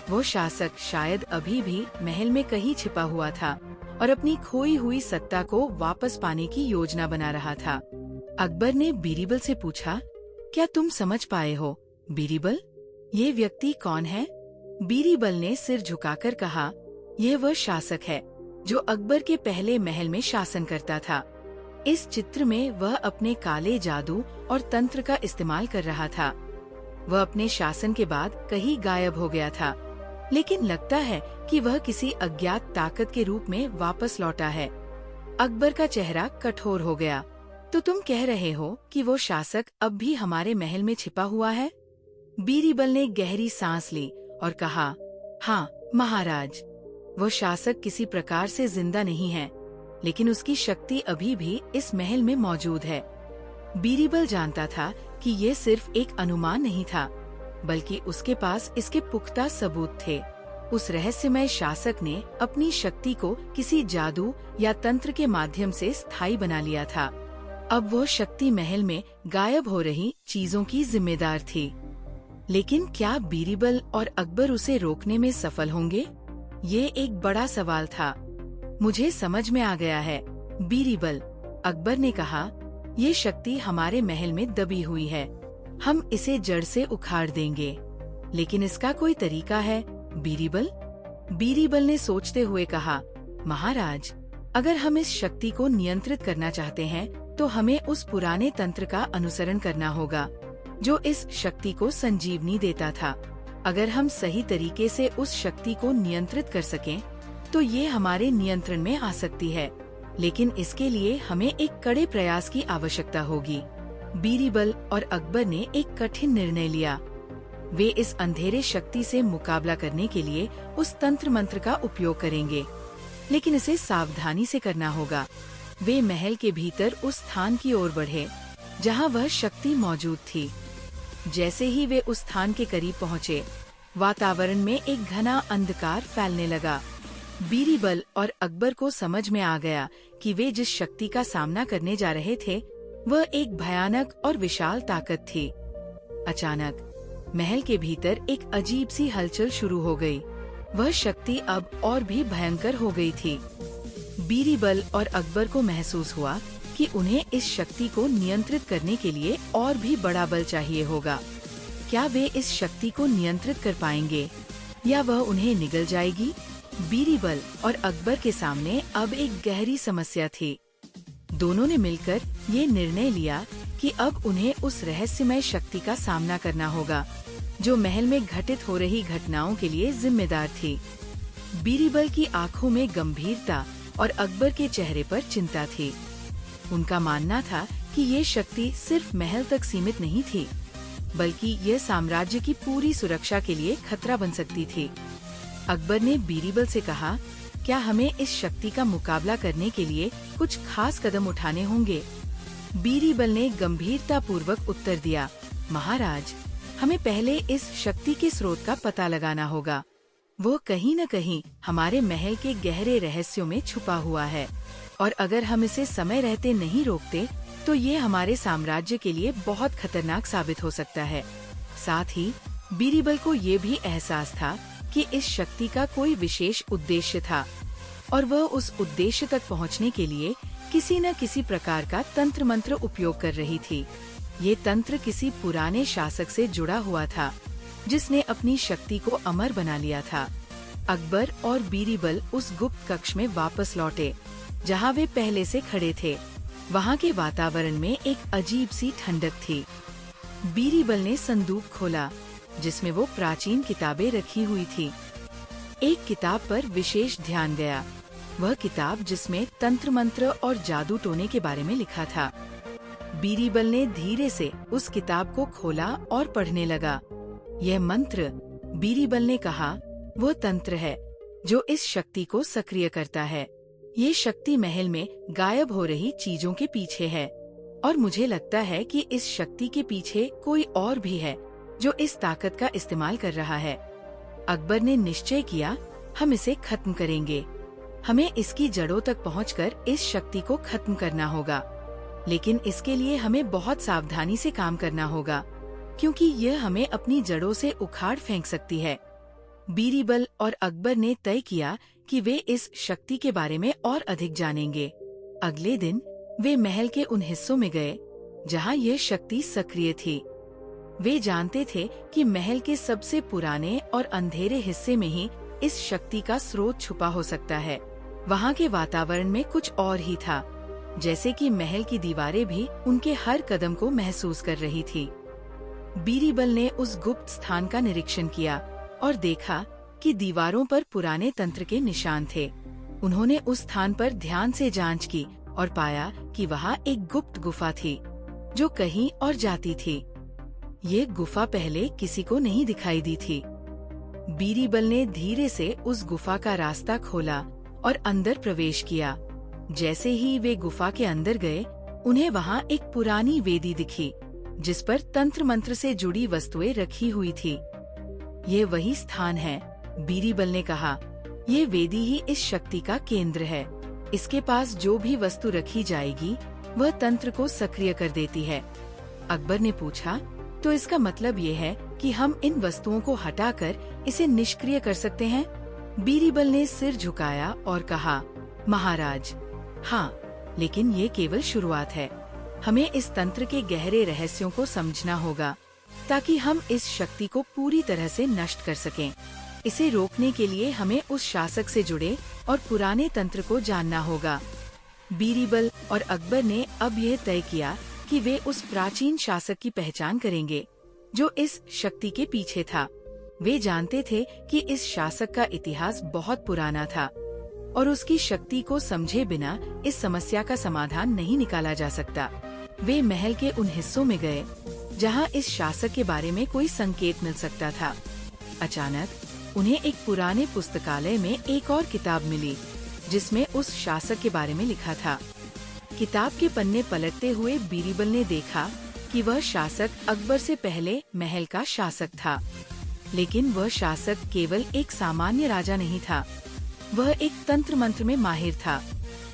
वो शासक शायद अभी भी महल में कहीं छिपा हुआ था और अपनी खोई हुई सत्ता को वापस पाने की योजना बना रहा था। अकबर ने बीरबल से पूछा, क्या तुम समझ पाए हो बीरबल, ये व्यक्ति कौन है? बीरबल ने सिर झुकाकर कहा, यह वह शासक है जो अकबर के पहले महल में शासन करता था। इस चित्र में वह अपने काले जादू और तंत्र का इस्तेमाल कर रहा था। वह अपने शासन के बाद कहीं गायब हो गया था, लेकिन लगता है कि वह किसी अज्ञात ताकत के रूप में वापस लौटा है। अकबर का चेहरा कठोर हो गया। तो तुम कह रहे हो कि वो शासक अब भी हमारे महल में छिपा हुआ है? बीरबल ने गहरी सांस ली और कहा, हाँ महाराज, वो शासक किसी प्रकार से जिंदा नहीं है, लेकिन उसकी शक्ति अभी भी इस महल में मौजूद है। बीरबल जानता था कि ये सिर्फ एक अनुमान नहीं था, बल्कि उसके पास इसके पुख्ता सबूत थे। उस रहस्यमय शासक ने अपनी शक्ति को किसी जादू या तंत्र के माध्यम से स्थायी बना लिया था। अब वो शक्ति महल में गायब हो रही चीजों की जिम्मेदार थी। लेकिन क्या बीरबल और अकबर उसे रोकने में सफल होंगे? ये एक बड़ा सवाल था। मुझे समझ में आ गया है बीरबल, अकबर ने कहा, ये शक्ति हमारे महल में दबी हुई है। हम इसे जड़ से उखाड़ देंगे, लेकिन इसका कोई तरीका है बीरबल? बीरबल ने सोचते हुए कहा, महाराज, अगर हम इस शक्ति को नियंत्रित करना चाहते हैं तो हमें उस पुराने तंत्र का अनुसरण करना होगा जो इस शक्ति को संजीवनी देता था। अगर हम सही तरीके से उस शक्ति को नियंत्रित कर सकें तो ये हमारे नियंत्रण में आ सकती है, लेकिन इसके लिए हमें एक कड़े प्रयास की आवश्यकता होगी। बीरबल और अकबर ने एक कठिन निर्णय लिया। वे इस अंधेरे शक्ति से मुकाबला करने के लिए उस तंत्र मंत्र का उपयोग करेंगे, लेकिन इसे सावधानी से करना होगा। वे महल के भीतर उस स्थान की ओर बढ़े जहां वह शक्ति मौजूद थी। जैसे ही वे उस स्थान के करीब पहुंचे, वातावरण में एक घना अंधकार फैलने लगा। बीरबल और अकबर को समझ में आ गया कि वे जिस शक्ति का सामना करने जा रहे थे वह एक भयानक और विशाल ताकत थी। अचानक महल के भीतर एक अजीब सी हलचल शुरू हो गई। वह शक्ति अब और भी भयंकर हो गई थी। बीरबल और अकबर को महसूस हुआ कि उन्हें इस शक्ति को नियंत्रित करने के लिए और भी बड़ा बल चाहिए होगा। क्या वे इस शक्ति को नियंत्रित कर पाएंगे या वह उन्हें निगल जाएगी? बीरबल और अकबर के सामने अब एक गहरी समस्या थी। दोनों ने मिलकर ये निर्णय लिया कि अब उन्हें उस रहस्यमय शक्ति का सामना करना होगा जो महल में घटित हो रही घटनाओं के लिए जिम्मेदार थी। बीरबल की आंखों में गंभीरता और अकबर के चेहरे पर चिंता थी। उनका मानना था कि ये शक्ति सिर्फ महल तक सीमित नहीं थी, बल्कि ये साम्राज्य की पूरी सुरक्षा के लिए खतरा बन सकती थी। अकबर ने बीरबल से कहा, क्या हमें इस शक्ति का मुकाबला करने के लिए कुछ खास कदम उठाने होंगे? बीरबल ने गंभीरता पूर्वक उत्तर दिया, महाराज, हमें पहले इस शक्ति के स्रोत का पता लगाना होगा। वो कहीं न कहीं हमारे महल के गहरे रहस्यों में छुपा हुआ है, और अगर हम इसे समय रहते नहीं रोकते तो ये हमारे साम्राज्य के लिए बहुत खतरनाक साबित हो सकता है। साथ ही बीरबल को ये भी एहसास था कि इस शक्ति का कोई विशेष उद्देश्य था, और वह उस उद्देश्य तक पहुंचने के लिए किसी न किसी प्रकार का तंत्र मंत्र उपयोग कर रही थी। ये तंत्र किसी पुराने शासक से जुड़ा हुआ था जिसने अपनी शक्ति को अमर बना लिया था। अकबर और बीरबल उस गुप्त कक्ष में वापस लौटे जहां वे पहले से खड़े थे। वहां के वातावरण में एक अजीब सी ठंडक थी। बीरबल ने संदूक खोला जिसमें वो प्राचीन किताबें रखी हुई थी। एक किताब पर विशेष ध्यान गया, वह किताब जिसमें तंत्र मंत्र और जादू टोने के बारे में लिखा था। बीरबल ने धीरे से उस किताब को खोला और पढ़ने लगा। यह मंत्र, बीरबल ने कहा, वो तंत्र है जो इस शक्ति को सक्रिय करता है। ये शक्ति महल में गायब हो रही चीजों के पीछे है, और मुझे लगता है कि इस शक्ति के पीछे कोई और भी है जो इस ताकत का इस्तेमाल कर रहा है। अकबर ने निश्चय किया, हम इसे खत्म करेंगे। हमें इसकी जड़ों तक पहुंचकर इस शक्ति को खत्म करना होगा, लेकिन इसके लिए हमें बहुत सावधानी से काम करना होगा, क्योंकि यह हमें अपनी जड़ों से उखाड़ फेंक सकती है। बीरबल और अकबर ने तय किया कि वे इस शक्ति के बारे में और अधिक जानेंगे। अगले दिन वे महल के उन हिस्सों में गए जहां यह शक्ति सक्रिय थी। वे जानते थे कि महल के सबसे पुराने और अंधेरे हिस्से में ही इस शक्ति का स्रोत छुपा हो सकता है। वहां के वातावरण में कुछ और ही था, जैसे कि महल की दीवारें भी उनके हर कदम को महसूस कर रही थी। बीरीबल ने उस गुप्त स्थान का निरीक्षण किया और देखा कि दीवारों पर पुराने तंत्र के निशान थे। उन्होंने उस स्थान पर ध्यान से जांच की और पाया कि वहाँ एक गुप्त गुफा थी जो कहीं और जाती थी। ये गुफा पहले किसी को नहीं दिखाई दी थी। बीरीबल ने धीरे से उस गुफा का रास्ता खोला और अंदर प्रवेश किया। जैसे ही वे गुफा के अंदर गए, उन्हें वहाँ एक पुरानी वेदी दिखी जिस पर तंत्र मंत्र से जुड़ी वस्तुएं रखी हुई थी। ये वही स्थान है, बीरीबल ने कहा। ये वेदी ही इस शक्ति का केंद्र है। इसके पास जो भी वस्तु रखी जाएगी वह तंत्र को सक्रिय कर देती है। अकबर ने पूछा, तो इसका मतलब ये है कि हम इन वस्तुओं को हटाकर इसे निष्क्रिय कर सकते हैं? बीरीबल ने सिर झुकाया और कहा, महाराज, हाँ, लेकिन ये केवल शुरुआत है। हमें इस तंत्र के गहरे रहस्यों को समझना होगा ताकि हम इस शक्ति को पूरी तरह से नष्ट कर सकें। इसे रोकने के लिए हमें उस शासक से जुड़े और पुराने तंत्र को जानना होगा। बीरीबल और अकबर ने अब यह तय किया कि वे उस प्राचीन शासक की पहचान करेंगे जो इस शक्ति के पीछे था। वे जानते थे कि इस शासक का इतिहास बहुत पुराना था और उसकी शक्ति को समझे बिना इस समस्या का समाधान नहीं निकाला जा सकता। वे महल के उन हिस्सों में गए जहां इस शासक के बारे में कोई संकेत मिल सकता था। अचानक उन्हें एक पुराने पुस्तकालय में एक और किताब मिली जिसमें उस शासक के बारे में लिखा था। किताब के पन्ने पलटते हुए बीरीबल ने देखा कि वह शासक अकबर से पहले महल का शासक था। लेकिन वह शासक केवल एक सामान्य राजा नहीं था, वह एक तंत्र मंत्र में माहिर था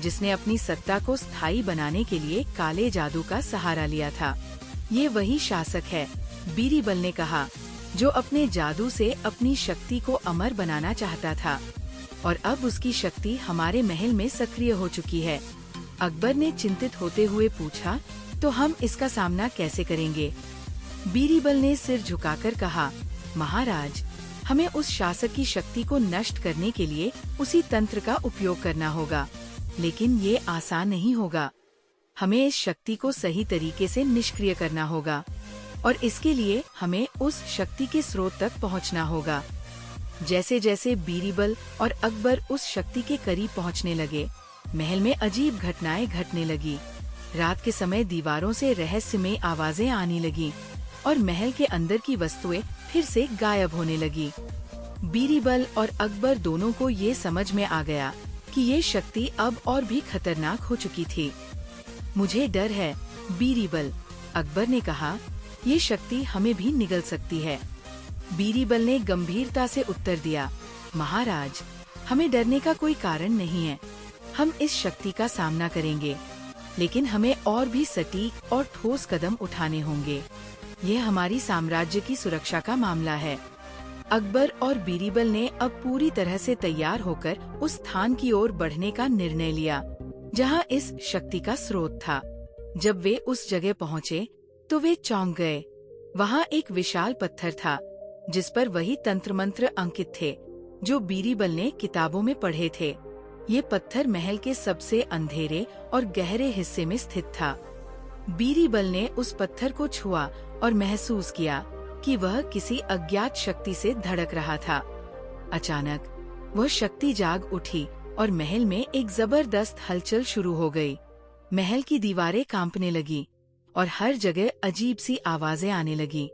जिसने अपनी सत्ता को स्थायी बनाने के लिए काले जादू का सहारा लिया था। ये वही शासक है, बीरीबल ने कहा, जो अपने जादू से अपनी शक्ति को अमर बनाना चाहता था और अब उसकी शक्ति हमारे महल में सक्रिय हो चुकी है। अकबर ने चिंतित होते हुए पूछा, तो हम इसका सामना कैसे करेंगे? बीरीबल ने सिर झुकाकर कहा, महाराज, हमें उस शासक की शक्ति को नष्ट करने के लिए उसी तंत्र का उपयोग करना होगा, लेकिन ये आसान नहीं होगा। हमें इस शक्ति को सही तरीके से निष्क्रिय करना होगा और इसके लिए हमें उस शक्ति के स्रोत तक पहुंचना होगा। जैसे जैसे बीरीबल और अकबर उस शक्ति के करीब पहुंचने लगे, महल में अजीब घटनाएं घटने लगी। रात के समय दीवारों से रहस्यमय आवाजें आने लगी और महल के अंदर की वस्तुएं फिर से गायब होने लगी। बीरीबल और अकबर दोनों को ये समझ में आ गया कि ये शक्ति अब और भी खतरनाक हो चुकी थी। मुझे डर है, बीरीबल, अकबर ने कहा, ये शक्ति हमें भी निगल सकती है। बीरीबल ने गंभीरता से उत्तर दिया, महाराज, हमें डरने का कोई कारण नहीं है। हम इस शक्ति का सामना करेंगे, लेकिन हमें और भी सटीक और ठोस कदम उठाने होंगे। यह हमारी साम्राज्य की सुरक्षा का मामला है। अकबर और बीरीबल ने अब पूरी तरह से तैयार होकर उस स्थान की ओर बढ़ने का निर्णय लिया जहां इस शक्ति का स्रोत था। जब वे उस जगह पहुंचे तो वे चौंक गए। वहां एक विशाल पत्थर था जिस पर वही तंत्र मंत्र अंकित थे जो बीरीबल ने किताबों में पढ़े थे। ये पत्थर महल के सबसे अंधेरे और गहरे हिस्से में स्थित था। बीरीबल ने उस पत्थर को छुआ और महसूस किया कि वह किसी अज्ञात शक्ति से धड़क रहा था। अचानक वह शक्ति जाग उठी और महल में एक जबरदस्त हलचल शुरू हो गई। महल की दीवारें कांपने लगी और हर जगह अजीब सी आवाजें आने लगी।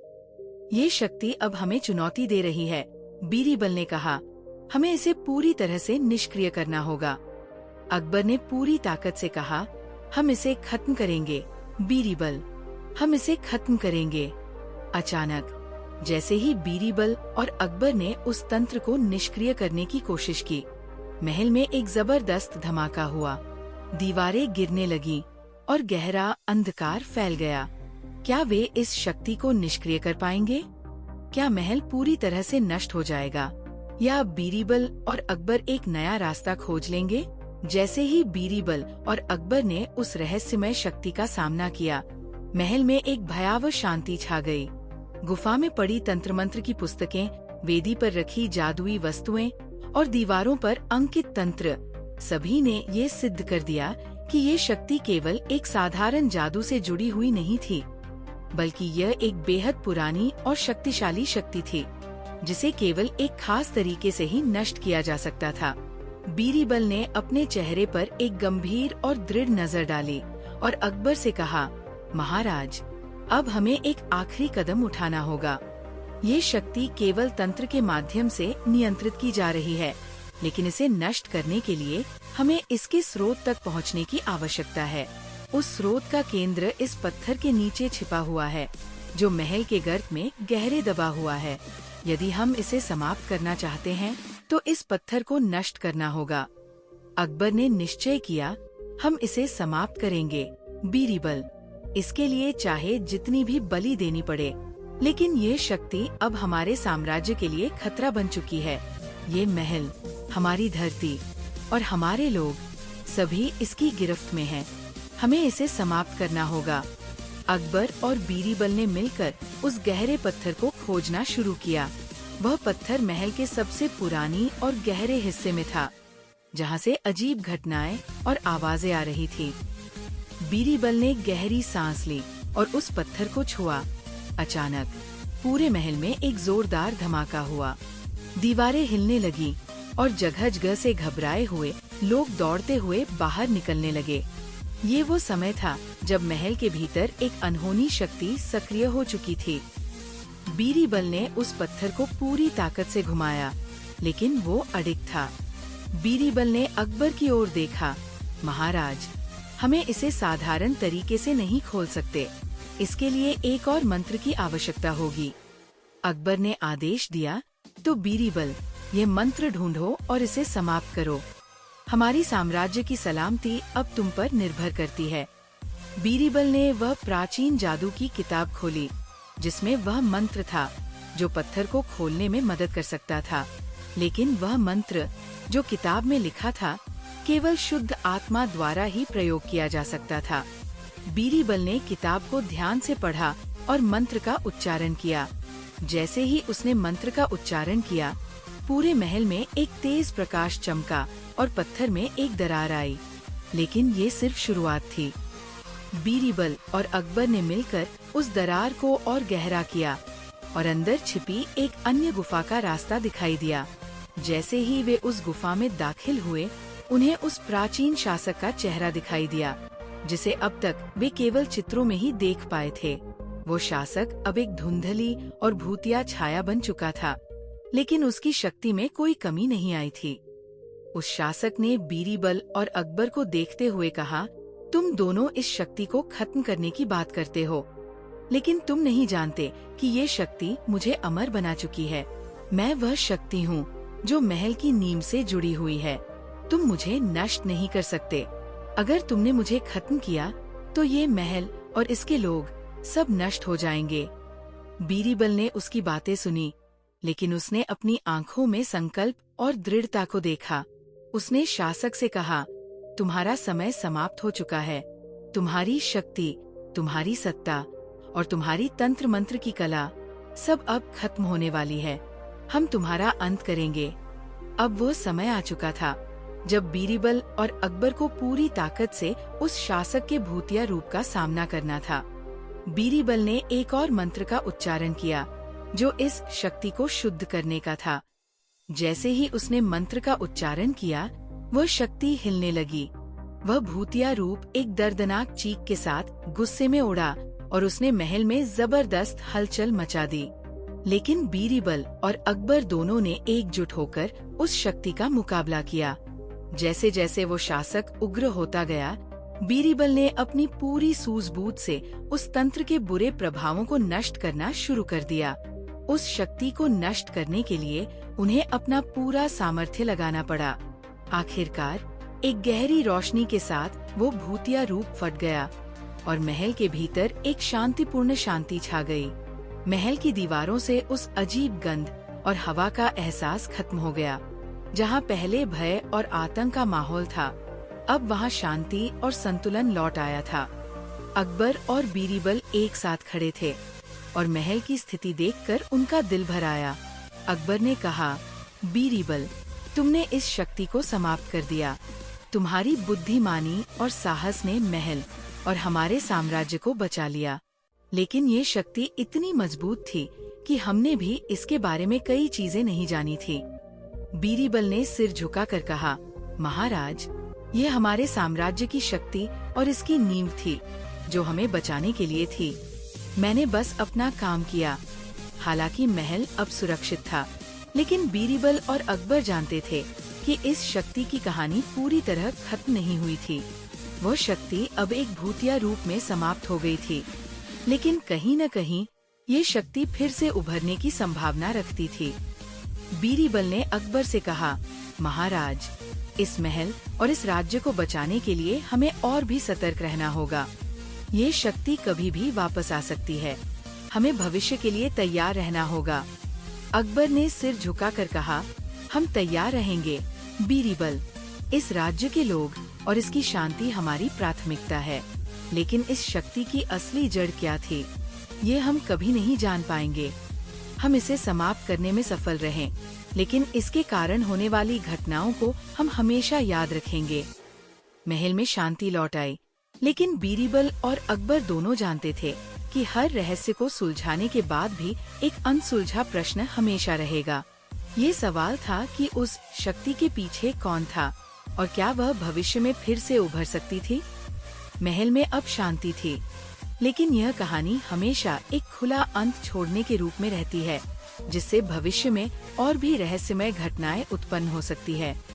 ये शक्ति अब हमें चुनौती दे रही है, बीरीबल ने कहा। हमें इसे पूरी तरह से निष्क्रिय करना होगा। अकबर ने पूरी ताकत से कहा, हम इसे खत्म करेंगे, बीरीबल, हम इसे खत्म करेंगे। अचानक जैसे ही बीरीबल और अकबर ने उस तंत्र को निष्क्रिय करने की कोशिश की, महल में एक जबरदस्त धमाका हुआ। दीवारें गिरने लगी और गहरा अंधकार फैल गया। क्या वे इस शक्ति को निष्क्रिय कर पाएंगे? क्या महल पूरी तरह से नष्ट हो जाएगा या बीरीबल और अकबर एक नया रास्ता खोज लेंगे? जैसे ही बीरीबल और अकबर ने उस रहस्यमय शक्ति का सामना किया, महल में एक भयावह शांति छा गई। गुफा में पड़ी तंत्र मंत्र की पुस्तकें, वेदी पर रखी जादुई वस्तुएं और दीवारों पर अंकित तंत्र, सभी ने ये सिद्ध कर दिया कि ये शक्ति केवल एक साधारण जादू से जुड़ी हुई नहीं थी, बल्कि यह एक बेहद पुरानी और शक्तिशाली शक्ति थी, जिसे केवल एक खास तरीके से ही नष्ट किया जा सकता था। बीरबल ने अपने चेहरे पर एक गंभीर और दृढ़ नजर डाली और अकबर से कहा, महाराज, अब हमें एक आखिरी कदम उठाना होगा। ये शक्ति केवल तंत्र के माध्यम से नियंत्रित की जा रही है, लेकिन इसे नष्ट करने के लिए हमें इसके स्रोत तक पहुंचने की आवश्यकता है। उस स्रोत का केंद्र इस पत्थर के नीचे छिपा हुआ है, जो महल के गर्त में गहरे दबा हुआ है। यदि हम इसे समाप्त करना चाहते हैं, तो इस पत्थर को नष्ट करना होगा। अकबर ने निश्चय किया, हम इसे समाप्त करेंगे बीरबल, इसके लिए चाहे जितनी भी बलि देनी पड़े, लेकिन ये शक्ति अब हमारे साम्राज्य के लिए खतरा बन चुकी है। ये महल, हमारी धरती और हमारे लोग सभी इसकी गिरफ्त में हैं। हमें इसे समाप्त करना होगा। अकबर और बीरबल ने मिलकर उस गहरे पत्थर को खोजना शुरू किया। वह पत्थर महल के सबसे पुरानी और गहरे हिस्से में था, जहाँ से अजीब घटनाएं और आवाजें आ रही थी। बीरबल ने गहरी सांस ली और उस पत्थर को छुआ। अचानक पूरे महल में एक जोरदार धमाका हुआ। दीवारें हिलने लगी और जगह जगह से घबराए हुए लोग दौड़ते हुए बाहर निकलने लगे। ये वो समय था जब महल के भीतर एक अनहोनी शक्ति सक्रिय हो चुकी थी। बीरबल ने उस पत्थर को पूरी ताकत से घुमाया, लेकिन वो अडिग था। बीरबल ने अकबर की ओर देखा, महाराज, हमें इसे साधारण तरीके से नहीं खोल सकते। इसके लिए एक और मंत्र की आवश्यकता होगी। अकबर ने आदेश दिया, तो बीरबल, ये मंत्र ढूंढो और इसे समाप्त करो। हमारी साम्राज्य की सलामती अब तुम पर निर्भर करती है। बीरबल ने वह प्राचीन जादू की किताब खोली, जिसमें वह मंत्र था जो पत्थर को खोलने में मदद कर सकता था। लेकिन वह मंत्र जो किताब में लिखा था, केवल शुद्ध आत्मा द्वारा ही प्रयोग किया जा सकता था। बीरबल ने किताब को ध्यान से पढ़ा और मंत्र का उच्चारण किया। जैसे ही उसने मंत्र का उच्चारण किया, पूरे महल में एक तेज प्रकाश चमका और पत्थर में एक दरार आई। लेकिन ये सिर्फ शुरुआत थी। बीरबल और अकबर ने मिलकर उस दरार को और गहरा किया और अंदर छिपी एक अन्य गुफा का रास्ता दिखाई दिया। जैसे ही वे उस गुफा में दाखिल हुए, उन्हें उस प्राचीन शासक का चेहरा दिखाई दिया, जिसे अब तक वे केवल चित्रों में ही देख पाए थे। वो शासक अब एक धुंधली और भूतिया छाया बन चुका था, लेकिन उसकी शक्ति में कोई कमी नहीं आई थी। उस शासक ने बीरबल और अकबर को देखते हुए कहा, तुम दोनों इस शक्ति को खत्म करने की बात करते हो, लेकिन तुम नहीं जानते कि ये शक्ति मुझे अमर बना चुकी है। मैं वह शक्ति हूँ जो महल की नींव से जुड़ी हुई है। तुम मुझे नष्ट नहीं कर सकते। अगर तुमने मुझे खत्म किया, तो ये महल और इसके लोग सब नष्ट हो जाएंगे। बीरबल ने उसकी बातें सुनी, लेकिन उसने अपनी आंखों में संकल्प और दृढ़ता को देखा। उसने शासक से कहा, तुम्हारा समय समाप्त हो चुका है। तुम्हारी शक्ति, तुम्हारी सत्ता और तुम्हारी तंत्र मंत्र की कला सब अब खत्म होने वाली है। हम तुम्हारा अंत करेंगे। अब वो समय आ चुका था जब बीरबल और अकबर को पूरी ताकत से उस शासक के भूतिया रूप का सामना करना था। बीरबल ने एक और मंत्र का उच्चारण किया, जो इस शक्ति को शुद्ध करने का था। जैसे ही उसने मंत्र का उच्चारण किया, वह शक्ति हिलने लगी। वह भूतिया रूप एक दर्दनाक चीख के साथ गुस्से में उड़ा और उसने महल में जबरदस्त हलचल मचा दी। लेकिन बीरबल और अकबर दोनों ने एकजुट होकर उस शक्ति का मुकाबला किया। जैसे जैसे वो शासक उग्र होता गया, बीरबल ने अपनी पूरी सूझबूझ से उस तंत्र के बुरे प्रभावों को नष्ट करना शुरू कर दिया। उस शक्ति को नष्ट करने के लिए उन्हें अपना पूरा सामर्थ्य लगाना पड़ा। आखिरकार एक गहरी रोशनी के साथ वो भूतिया रूप फट गया और महल के भीतर एक शांतिपूर्ण शांति छा गई। महल की दीवारों से उस अजीब गंध और हवा का एहसास खत्म हो गया। जहाँ पहले भय और आतंक का माहौल था, अब वहाँ शांति और संतुलन लौट आया था। अकबर और बीरबल एक साथ खड़े थे और महल की स्थिति देखकर उनका दिल भर आया। अकबर ने कहा, बीरबल, तुमने इस शक्ति को समाप्त कर दिया। तुम्हारी बुद्धिमानी और साहस ने महल और हमारे साम्राज्य को बचा लिया। लेकिन ये शक्ति इतनी मजबूत थी कि हमने भी इसके बारे में कई चीजें नहीं जानी थी। बीरबल ने सिर झुकाकर कहा, महाराज, ये हमारे साम्राज्य की शक्ति और इसकी नींव थी, जो हमें बचाने के लिए थी। मैंने बस अपना काम किया। हालांकि महल अब सुरक्षित था, लेकिन बीरबल और अकबर जानते थे कि इस शक्ति की कहानी पूरी तरह खत्म नहीं हुई थी। वो शक्ति अब एक भूतिया रूप में समाप्त हो गई थी, लेकिन कहीं न कहीं ये शक्ति फिर से उभरने की संभावना रखती थी। बीरबल ने अकबर से कहा, महाराज, इस महल और इस राज्य को बचाने के लिए हमें और भी सतर्क रहना होगा। ये शक्ति कभी भी वापस आ सकती है। हमें भविष्य के लिए तैयार रहना होगा। अकबर ने सिर झुकाकर कहा, हम तैयार रहेंगे बीरबल। इस राज्य के लोग और इसकी शांति हमारी प्राथमिकता है, लेकिन इस शक्ति की असली जड़ क्या थी, ये हम कभी नहीं जान पाएंगे। हम इसे समाप्त करने में सफल रहें, लेकिन इसके कारण होने वाली घटनाओं को हम हमेशा याद रखेंगे। महल में शांति लौट आई, लेकिन बीरबल और अकबर दोनों जानते थे कि हर रहस्य को सुलझाने के बाद भी एक अनसुलझा प्रश्न हमेशा रहेगा। ये सवाल था कि उस शक्ति के पीछे कौन था और क्या वह भविष्य में फिर से उभर सकती थी। महल में अब शांति थी, लेकिन यह कहानी हमेशा एक खुला अंत छोड़ने के रूप में रहती है, जिससे भविष्य में और भी रहस्यमय घटनाएं उत्पन्न हो सकती है।